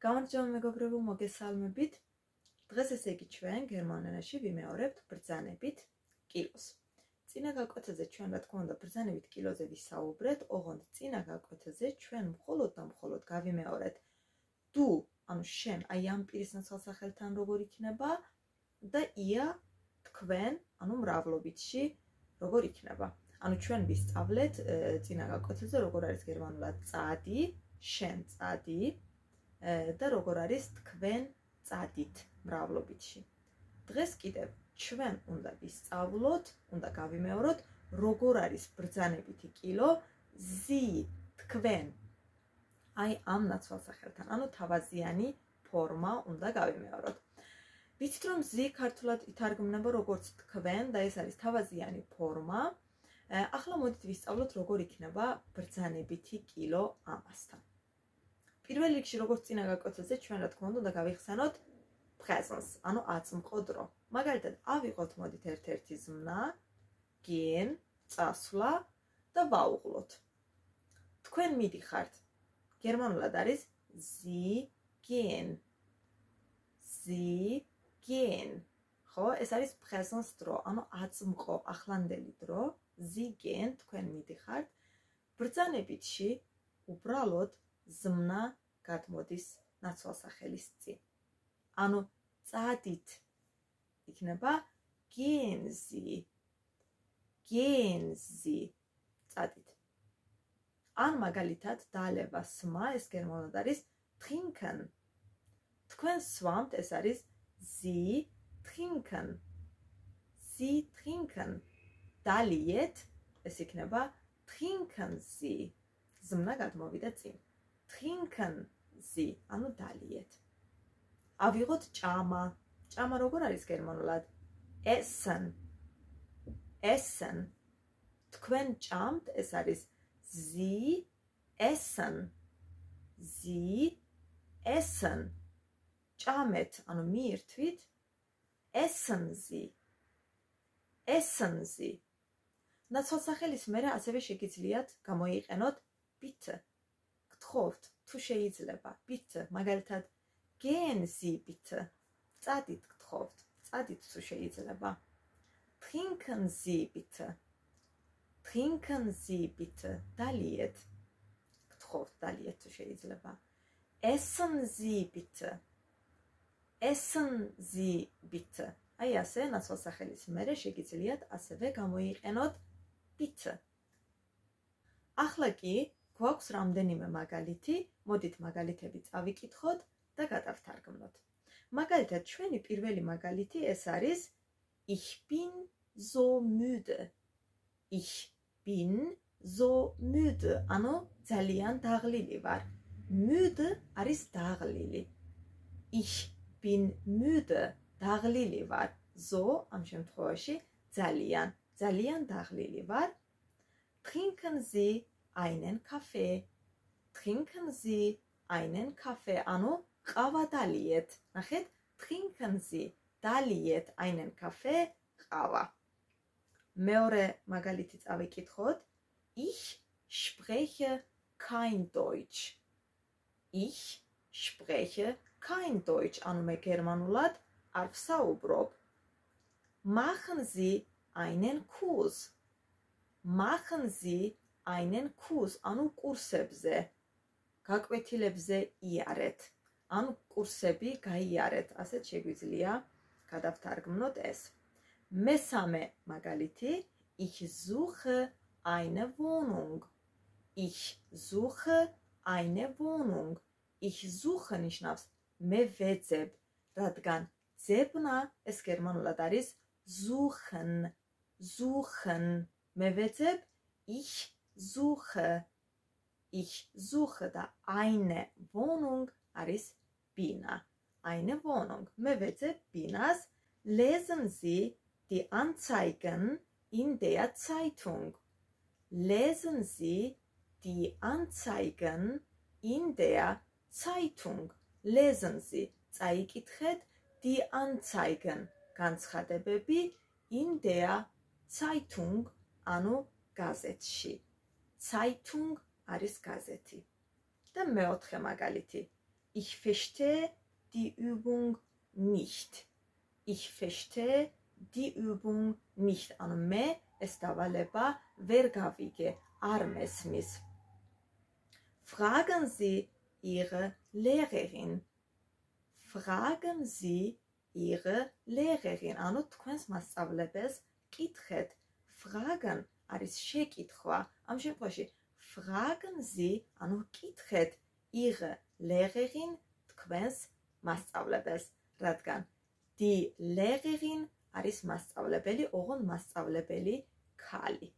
გამარჯობა მეგობრებო, მოგესალმებით. დღეს ესე იგი ჩვენ გერმანულ ენაში ვიმეორებთ ბრძანებით კილოს. წინა გაკვეთაზე ჩვენ რა თქმა უნდა ბრძანებით კილოზე ვისაუბრეთ, ოღონდ წინა გაკვეთაზე ჩვენ მხოლოდ და მხოლოდ გავიმეორეთ du, ანუ შენ, აი ამ პირის ნაცვალსახელთან როგორ იქნება და ia თქვენ, ანუ მრავლობითში როგორ იქნება. ანუ ჩვენ ვისწავლეთ წინა გაკვეთაზე როგორ არის გერმანულად წადი, შენ წადი და როგორ არის თქვენ წადით მრავლობითში. დღეს კიდევ ჩვენ უნდა ვისწავლოთ, უნდა გავიმეოროთ როგორ არის ბრძანებითი კილო Sie, თქვენ. აი ამ ნაცვალსახელთან, ანუ თავაზიანი ფორმა უნდა გავიმეოროთ. ვიცით რომ Sie ქართულად ითარგმნება როგორც თქვენ და ეს არის თავაზიანი ფორმა. ახლა მოდით ვისწავლოთ როგორ იქნება ბრძანებითი კილო ამასთან. პირველ რიგში როგორც წინა გაკვეთაზე ჩვენ რა თქმა უნდა გავიხსენოთ presence, ანუ აწმყო დრო. მაგალითად, ავიღოთ მოდით ერთ-ერთი ზმნა, gehen, წასვლა და ვაუღლოთ. თქვენ მიდიხართ. გერმანულად არის Sie gehen. Sie gehen. ხო, ეს არის presence დრო, ანუ აწმყო, ახლანდელი დრო. Sie gehen, თქვენ მიდიხართ. ბრძანებითში უბრალოდ ზმნა გადმოდის ნაცვალსახელის წინ. ანუ წადით იქნება gehen Sie. Gehen Sie. წადით. ან მაგალითად დაალევა სმა ეს გერმანულად არის trinken. თქვენ სვამთ ეს არის Sie trinken. Sie trinken. დალიეთ ეს იქნება trinken Sie. ზმნა გადმოვიდა წინ. Trinken Sie, ანუ დალიეთ. ავიღოთ ჭამა. ჭამა როგორ არის გერმანულად? Essen. Essen. თქვენ ჭამთ, ეს არის Sie essen. Sie essen. ჭამეთ, ანუ მიირთვით. Essen Sie. Essen Sie. ნაცვალსახელის მერე ასევე შეგიძლიათ გამოიყენოთ bitte. გთხოვთ, თუ შეიძლება, bitte, მაგალითად, gehen Sie bitte. წადით გთხოვთ, წადით თუ შეიძლება. Trinken Sie bitte. Trinken Sie bitte. დალიეთ. გთხოვთ, დალიეთ თუ შეიძლება. Essen Sie bitte. Essen Sie bitte. აი ასე ნაცვალსახელის მერე შეგიძლიათ ასევე გამოიყენოთ bitte. ახლა კი გვაქვს რამდენიმე მაგალითი, მოდით მაგალითები წავიკითხოთ და გადავთარგმნოთ. მაგალითად, ჩვენი პირველი მაგალითი ეს არის Ich bin so müde. Ich bin so müde. ანუ ძალიან დაღლილი ვარ. Müde არის დაღლილი. Ich bin müde. დაღლილი ვარ. So ამ შემთხვევაში ძალიან, ძალიან დაღლილი ვარ. Trinken Sie einen Kaffee. Trinken Sie einen Kaffee. ანუ ყავა დალიეთ. ნახეთ, trinken Sie დალიეთ einen Kaffee ყავა. მეორე მაგალითი წავიკითხოთ. Ich spreche kein Deutsch. Ich spreche kein Deutsch. ანუ მე გერმანულად არ ვსაუბრობ. Machen Sie einen Kurs. Machen Sie einen Kurs. ანუ კურსებზე, გაკვეთილებზე იარეთ. ანუ კურსები გაიარეთ. ასეთ შეგვიძლია გადავთარგმნოთ ეს. მესამე მაგალითი. Ich suche eine Wohnung. Ich suche eine Wohnung. Ich suche ნიშნავს მე ვეძებ, რადგან ძებნა ეს გერმანულად არის suchen. Suchen. მე ვეძებ ich suche. Ich suche და eine Wohnung არის ბინა. Eine Wohnung. მე ვეძებ ბინას. Lesen Sie die Anzeigen in der Zeitung. Lesen Sie die Anzeigen in der Zeitung. Lesen Sie. წაიკითხეთ die Anzeigen. განცხადებები in der Zeitung, ანუ გაზეთში. Zeitung არის გაზეთი. და მეოთხე მაგალითი. Ich verstehe die Übung nicht. Ich verstehe die Übung nicht. ანუ მე ეს დავალება ვერ გავიგე, არ მესმის. Fragen Sie Ihre Lehrerin. Fragen Sie Ihre Lehrerin. ანუ თქვენს მასწავლებელს კითხეთ. Fragen არის შეკითხვა. ამ შემთხვევაში Fragen Sie, ანუ კითხეთ Ihre Lehrerin თქვენს მასწავლებელს, რადგან die Lehrerin არის მასწავლებელი, ოღონდ მასწავლებელი ქალი.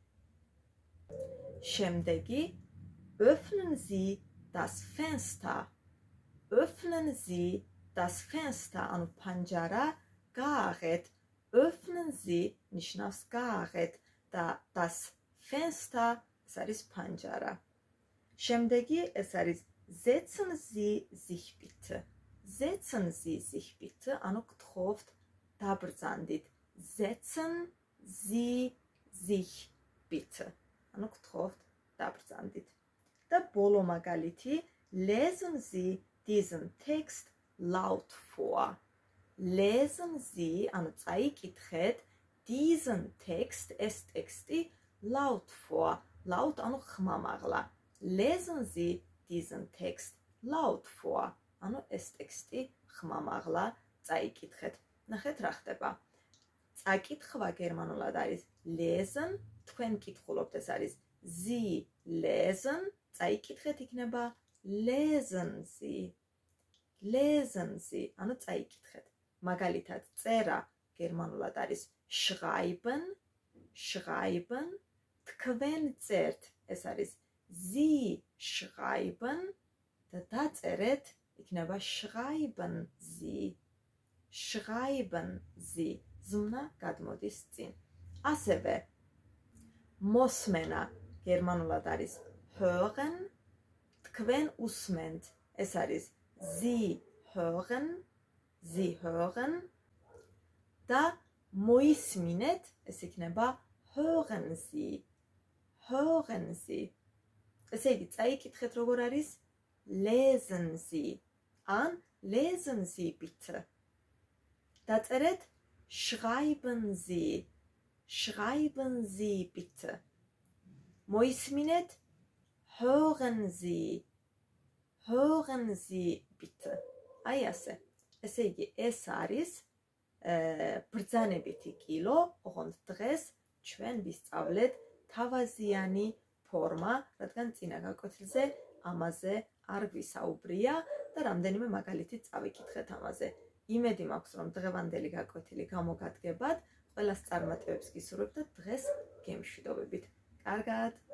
შემდეგი öffnen Sie das Fenster. Öffnen Sie das Fenster, ანუ პანჯარა გააღეთ. Öffnen Sie ნიშნავს გააღეთ და das Fenster ეს არის პანჯარა. შემდეგი ეს არის setzen Sie sich bitte. Setzen Sie sich bitte, ანუ გთხოვთ დაბრძანდით. Setzen Sie sich bitte. ანუ გთხოვთ დაბრძანდით. და ბოლო მაგალითი, lesen Sie diesen Text laut vor. Lesen Sie, ანუ წაიკითხეთ diesen Text, ეს ტექსტი laut vor. Laut ანუ ხმამაღლა. Lesen Sie diesen Text laut vor. ანუ ეს ტექსტი ხმამაღლა წაიკითხეთ. ნახეთ რა ხდება. წაკითხვა გერმანულად არის lesen, თქვენ კითხულობთ ეს არის Sie lesen, წაიკითხეთ იქნება lesen Sie. Lesen Sie, ანუ წაიკითხეთ. მაგალითად წერა გერმანულად არის schreiben, schreiben, თქვენ წერთ, ეს არის Sie schreiben და დაწერეთ იქნება schreiben Sie. Schreiben Sie. ზმნა გადმოდის წინ. ასევე მოსმენა გერმანულად არის hören, თქვენ უსმენთ, ეს არის Sie hören, Sie hören და მოისმინეთ, ეს იქნება hören Sie. Hören Sie. ესე იგი, წაიკითხეთ როგორ არის lesen Sie. ან lesen Sie bitte. დაწერეთ schreiben Sie. Schreiben Sie bitte. მოისმინეთ hören Sie. Hören Sie bitte. აი ასე. ესე იგი, ეს არის ბრძანებითი კილო, ოღონდ დღეს ჩვენ ვისწავლეთ თავაზიანი ფორმა, რადგან წინა გაკვეთილზე ამაზე არ გვისაუბრია და რამდენიმე მაგალითით წავიკითხეთ ამაზე. იმედი მაქვს, რომ დღევანდელი გაკვეთილი გამოგადგებათ, ყველას წარმატებებს გისურვებთ და დღეს გემშვიდობებით. კარგად!